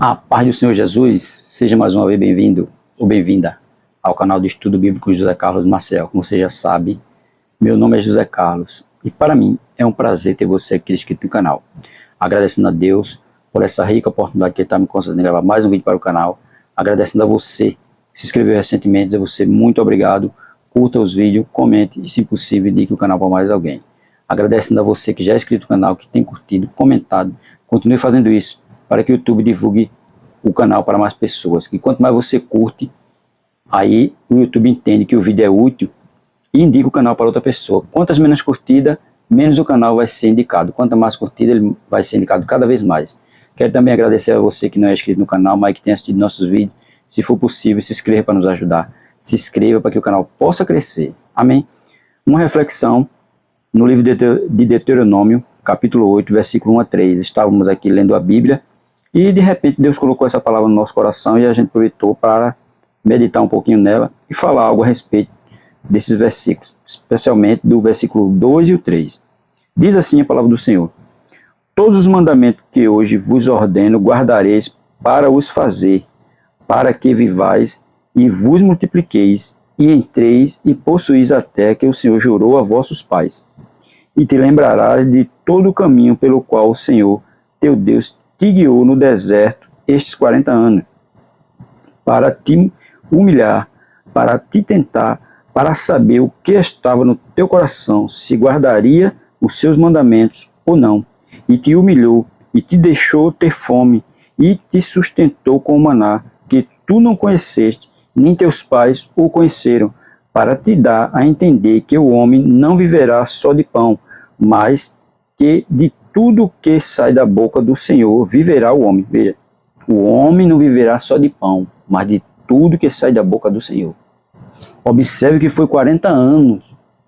A paz do Senhor Jesus, seja mais uma vez bem-vindo ou bem-vinda ao canal de estudo bíblico José Carlos Maciel. Como você já sabe, meu nome é José Carlos e para mim é um prazer ter você aqui inscrito no canal. Agradecendo a Deus por essa rica oportunidade que Ele está me concedendo gravar mais um vídeo para o canal. Agradecendo a você que se inscreveu recentemente, a você muito obrigado. Curta os vídeos, comente e, se possível, indique o canal para mais alguém. Agradecendo a você que já é inscrito no canal, que tem curtido, comentado, continue fazendo isso para que o YouTube divulgue o canal para mais pessoas. Que quanto mais você curte, aí o YouTube entende que o vídeo é útil e indica o canal para outra pessoa. Quantas menos curtidas, menos o canal vai ser indicado. Quanto mais curtida, ele vai ser indicado cada vez mais. Quero também agradecer a você que não é inscrito no canal, mas que tem assistido nossos vídeos. Se for possível, se inscreva para nos ajudar. Se inscreva para que o canal possa crescer. Amém? Uma reflexão no livro de Deuteronômio, capítulo 8, versículo 1 a 3. Estávamos aqui lendo a Bíblia e de repente Deus colocou essa palavra no nosso coração e a gente aproveitou para meditar um pouquinho nela e falar algo a respeito desses versículos, especialmente do versículo 2 e o 3. Diz assim a palavra do Senhor: todos os mandamentos que hoje vos ordeno guardareis para os fazer, para que vivais e vos multipliqueis, e entreis e possuís a terra que o Senhor jurou a vossos pais. E te lembrarás de todo o caminho pelo qual o Senhor, teu Deus, te guiou no deserto estes 40 anos, para te humilhar, para te tentar, para saber o que estava no teu coração, se guardaria os seus mandamentos ou não. E te humilhou, e te deixou ter fome, e te sustentou com o maná, que tu não conheceste, nem teus pais o conheceram, para te dar a entender que o homem não viverá só de pão, mas que de tudo que sai da boca do Senhor viverá o homem. Veja, o homem não viverá só de pão, mas de tudo que sai da boca do Senhor. Observe que foi 40 anos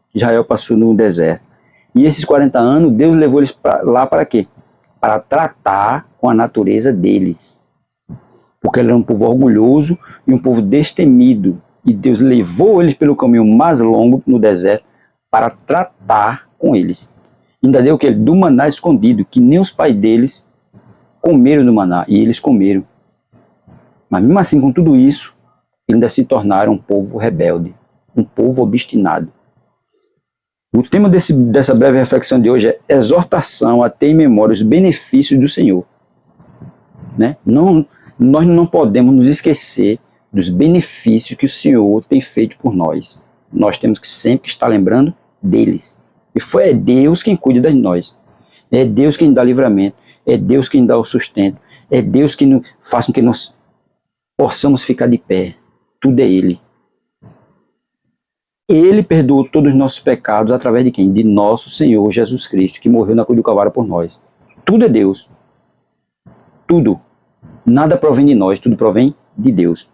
que Israel passou no deserto. E esses 40 anos, Deus levou eles lá para quê? Para tratar com a natureza deles. Porque ele era um povo orgulhoso e um povo destemido. E Deus levou eles pelo caminho mais longo no deserto para tratar com eles. Ainda deu que do maná escondido, que nem os pais deles comeram do maná, e eles comeram. Mas mesmo assim, com tudo isso, ainda se tornaram um povo rebelde, um povo obstinado. O tema dessa breve reflexão de hoje é exortação a ter em memória os benefícios do Senhor. Né? Nós não podemos nos esquecer dos benefícios que o Senhor tem feito por nós. Nós temos que sempre estar lembrando deles. E é Deus quem cuida de nós. É Deus quem dá livramento. É Deus quem dá o sustento. É Deus quem faz com que nós possamos ficar de pé. Tudo é Ele. Ele perdoou todos os nossos pecados através de quem? De nosso Senhor Jesus Cristo, que morreu na cruz do Calvário por nós. Tudo é Deus. Tudo. Nada provém de nós, tudo provém de Deus.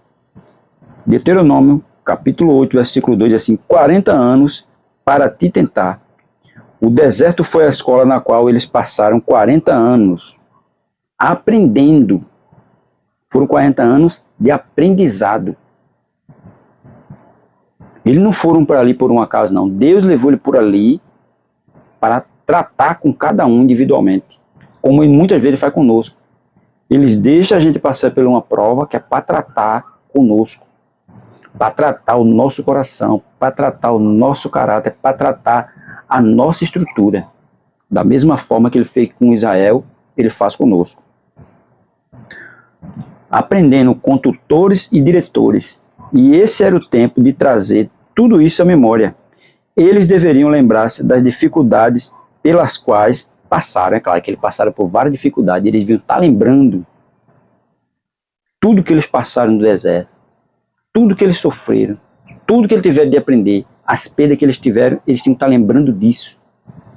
Deuteronômio, capítulo 8, versículo 2, diz assim: 40 anos para te tentar. O deserto foi a escola na qual eles passaram 40 anos aprendendo. Foram 40 anos de aprendizado. Eles não foram por ali por um acaso, não. Deus levou ele por ali para tratar com cada um individualmente, como ele muitas vezes faz conosco. Eles deixam a gente passar por uma prova que é para tratar conosco, para tratar o nosso coração, para tratar o nosso caráter, para tratar a nossa estrutura. Da mesma forma que ele fez com Israel, ele faz conosco. Aprendendo com tutores e diretores. E esse era o tempo de trazer tudo isso à memória. Eles deveriam lembrar-se das dificuldades pelas quais passaram. É claro que eles passaram por várias dificuldades. Eles deviam estar lembrando tudo que eles passaram no deserto, tudo que eles sofreram, tudo que eles tiveram de aprender, as perdas que eles tiveram, eles tinham que estar lembrando disso.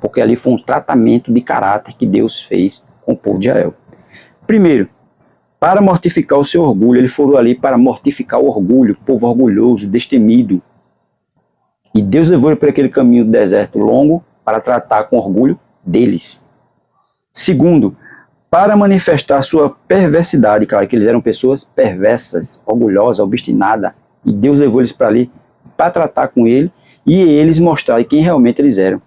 Porque ali foi um tratamento de caráter que Deus fez com o povo de Israel. Primeiro, para mortificar o seu orgulho. Eles foram ali para mortificar o orgulho, o povo orgulhoso, destemido. E Deus levou ele por aquele caminho do deserto longo para tratar com orgulho deles. Segundo, para manifestar sua perversidade. Claro que eles eram pessoas perversas, orgulhosas, obstinadas. E Deus levou eles para ali para tratar com ele e eles mostrarem quem realmente eles eram.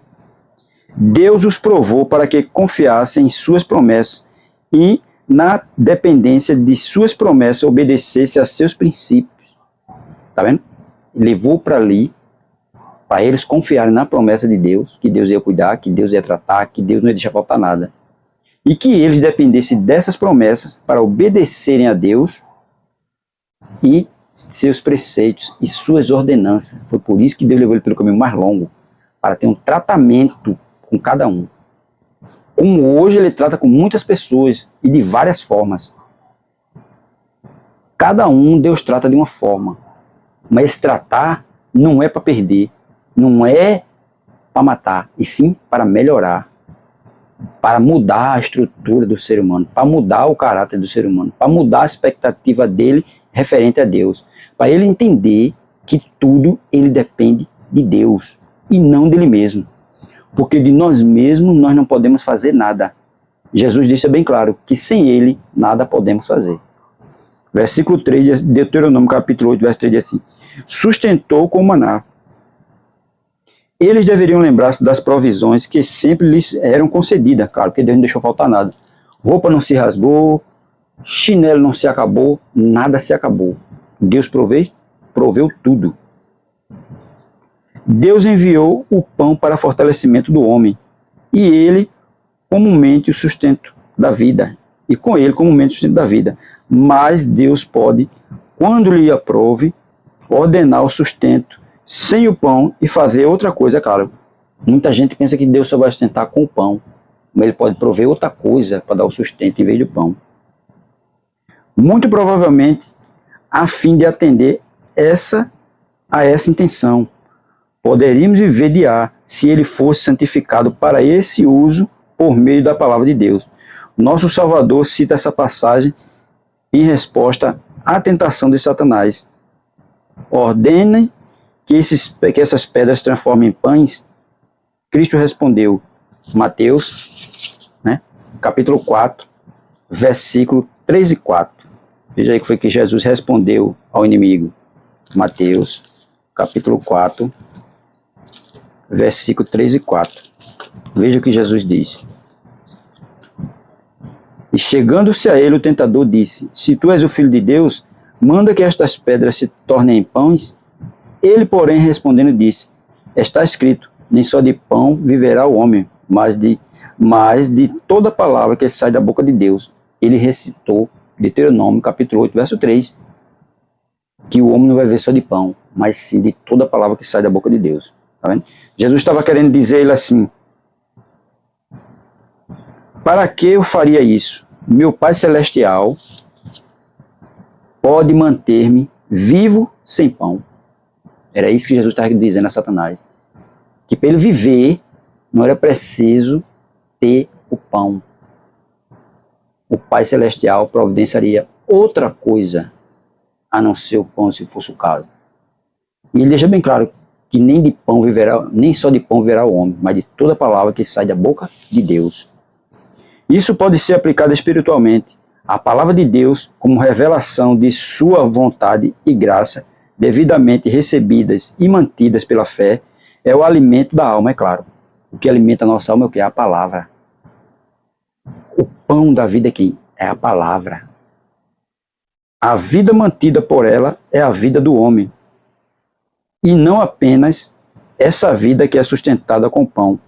Deus os provou para que confiassem em suas promessas e na dependência de suas promessas, obedecesse a seus princípios. Tá vendo? Levou para ali, para eles confiarem na promessa de Deus, que Deus ia cuidar, que Deus ia tratar, que Deus não ia deixar faltar nada. E que eles dependessem dessas promessas para obedecerem a Deus e seus preceitos e suas ordenanças. Foi por isso que Deus levou ele pelo caminho mais longo, para ter um tratamento com cada um. Como hoje ele trata com muitas pessoas e de várias formas. Cada um Deus trata de uma forma, mas esse tratar não é para perder, não é para matar, e sim para melhorar, para mudar a estrutura do ser humano, para mudar o caráter do ser humano, para mudar a expectativa dele referente a Deus, para ele entender que tudo ele depende de Deus e não dele mesmo, porque de nós mesmos nós não podemos fazer nada. Jesus disse bem claro que sem ele nada podemos fazer. Versículo 3 de Deuteronômio capítulo 8, verso 3 diz assim: sustentou com o maná. Eles deveriam lembrar-se das provisões que sempre lhes eram concedidas, claro, porque Deus não deixou faltar nada. Roupa não se rasgou, chinelo não se acabou, nada se acabou. Deus proveu tudo. Deus enviou o pão para fortalecimento do homem, e ele comumente o sustento da vida, e com ele comumente o sustento da vida. Mas Deus pode, quando lhe aprove, ordenar o sustento sem o pão e fazer outra coisa, claro. Muita gente pensa que Deus só vai sustentar com o pão, mas ele pode prover outra coisa para dar o sustento em vez do pão. Muito provavelmente, a fim de atender a essa intenção. Poderíamos viver de ar se ele fosse santificado para esse uso por meio da palavra de Deus. Nosso Salvador cita essa passagem em resposta à tentação de Satanás. Ordene que essas pedras transformem em pães. Cristo respondeu, Mateus, capítulo 4, versículo 3 e 4. Veja aí que foi que Jesus respondeu ao inimigo. Mateus, capítulo 4, versículo 3 e 4. Veja o que Jesus disse. E chegando-se a ele, o tentador disse: se tu és o Filho de Deus, manda que estas pedras se tornem em pães. Ele, porém, respondendo, disse: está escrito, nem só de pão viverá o homem, mas de toda palavra que sai da boca de Deus. Ele recitou Deuteronômio, capítulo 8, verso 3, que o homem não vai viver só de pão, mas sim de toda palavra que sai da boca de Deus. Tá vendo? Jesus estava querendo dizer ele assim: para que eu faria isso? Meu Pai Celestial pode manter-me vivo sem pão. Era isso que Jesus estava dizendo a Satanás. Que para ele viver, não era preciso ter o pão. O Pai Celestial providenciaria outra coisa a não ser o pão, se fosse o caso. E ele deixa bem claro que nem de pão viverá, nem só de pão viverá o homem, mas de toda palavra que sai da boca de Deus. Isso pode ser aplicado espiritualmente. A palavra de Deus, como revelação de sua vontade e graça, devidamente recebidas e mantidas pela fé, é o alimento da alma, é claro. O que alimenta a nossa alma é o que? É a palavra. O pão da vida é quem? É a palavra. A vida mantida por ela é a vida do homem. E não apenas essa vida que é sustentada com pão.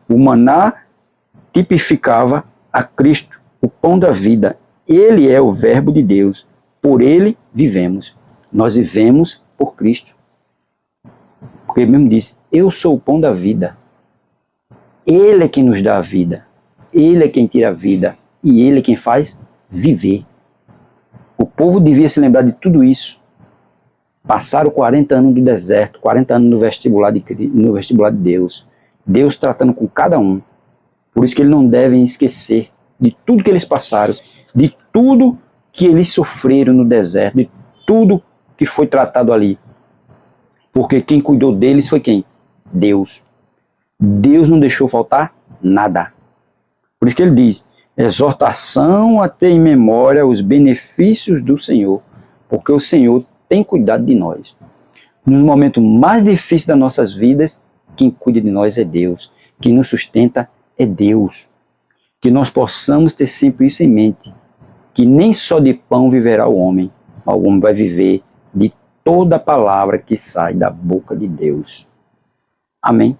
O maná tipificava a Cristo, o pão da vida. Ele é o verbo de Deus. Por ele vivemos. Nós vivemos por Cristo. Porque ele mesmo disse, eu sou o pão da vida. Ele é quem nos dá a vida. Ele é quem tira a vida. E ele é quem faz viver. O povo devia se lembrar de tudo isso. Passaram 40 anos do deserto, 40 anos no vestibular de Deus. Deus tratando com cada um. Por isso que eles não devem esquecer de tudo que eles passaram, de tudo que eles sofreram no deserto, de tudo que foi tratado ali. Porque quem cuidou deles foi quem? Deus. Deus não deixou faltar nada. Por isso que ele diz, exortação a ter em memória os benefícios do Senhor, porque o Senhor tem cuidado de nós. Nos momentos mais difíceis das nossas vidas, quem cuida de nós é Deus. Quem nos sustenta é Deus. Que nós possamos ter sempre isso em mente. que nem só de pão viverá o homem, mas o homem vai viver de toda palavra que sai da boca de Deus. Amém?